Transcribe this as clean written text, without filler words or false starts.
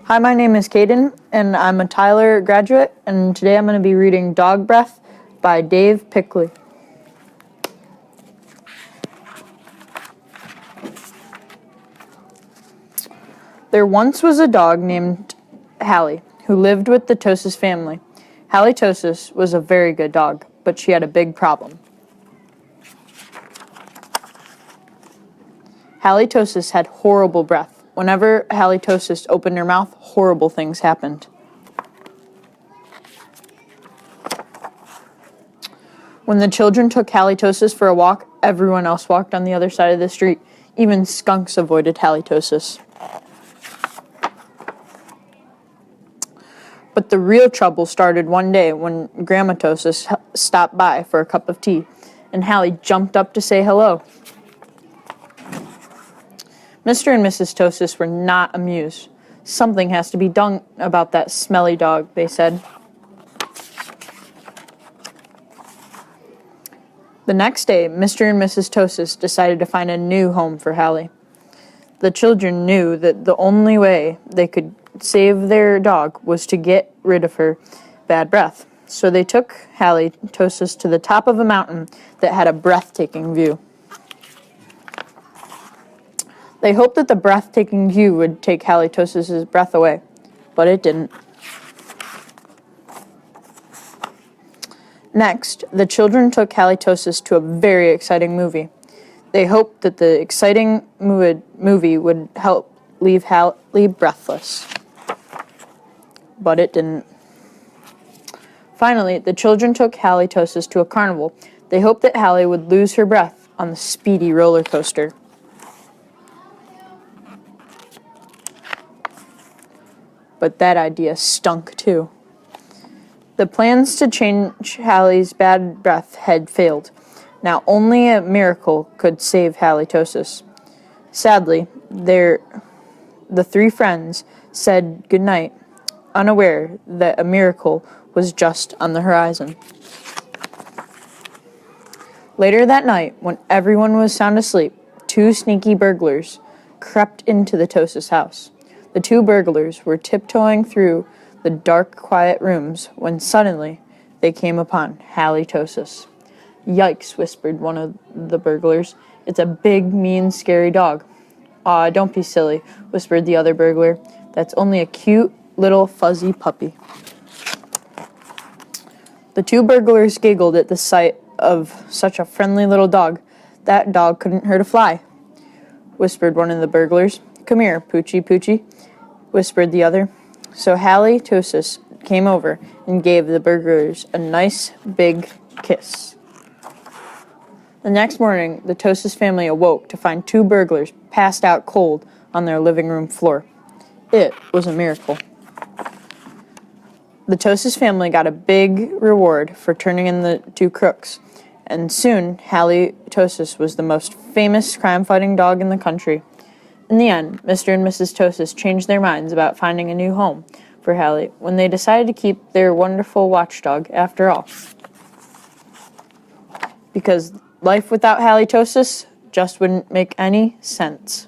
Hi, my name is Caden, and I'm a Tyler graduate, and today I'm going to be reading Dog Breath by Dav Pilkey. There once was a dog named Hallie, who lived with the Tosis family. Hallie Tosis was a very good dog, but she had a big problem. Hallie Tosis had horrible breath. Whenever Hallie Tosis opened her mouth, horrible things happened. When the children took Hallie Tosis for a walk, everyone else walked on the other side of the street. Even skunks avoided Hallie Tosis. But the real trouble started one day when Grandma Tosis stopped by for a cup of tea, and Hallie jumped up to say hello. Mr. and Mrs. Tosis were not amused. Something has to be done about that smelly dog, they said. The next day, Mr. and Mrs. Tosis decided to find a new home for Hallie. The children knew that the only way they could save their dog was to get rid of her bad breath. So they took Hallie Tosis to the top of a mountain that had a breathtaking view. They hoped that the breathtaking view would take Hallie Tosis' breath away, but it didn't. Next, the children took Hallie Tosis to a very exciting movie. They hoped that the exciting movie would help leave Hallie breathless, but it didn't. Finally, the children took Hallie Tosis to a carnival. They hoped that Hallie would lose her breath on the speedy roller coaster. But that idea stunk too. The plans to change Hallie's bad breath had failed. Now only a miracle could save Hallie Tosis. Sadly, the three friends said goodnight, unaware that a miracle was just on the horizon. Later that night, when everyone was sound asleep, two sneaky burglars crept into the Tosis house. The two burglars were tiptoeing through the dark, quiet rooms when suddenly they came upon Hallie Tosis. "Yikes," whispered one of the burglars. "It's a big, mean, scary dog." "Aw, don't be silly," whispered the other burglar. "That's only a cute, little, fuzzy puppy." The two burglars giggled at the sight of such a friendly little dog. "That dog couldn't hurt a fly," whispered one of the burglars. "Come here, Poochie Poochie," whispered the other. So Hallie Tosis came over and gave the burglars a nice big kiss. The next morning, the Tosis family awoke to find two burglars passed out cold on their living room floor. It was a miracle. The Tosis family got a big reward for turning in the two crooks, and soon Hallie Tosis was the most famous crime-fighting dog in the country. In the end, Mr. and Mrs. Tosis changed their minds about finding a new home for Hallie when they decided to keep their wonderful watchdog after all. Because life without Hallie Tosis just wouldn't make any sense.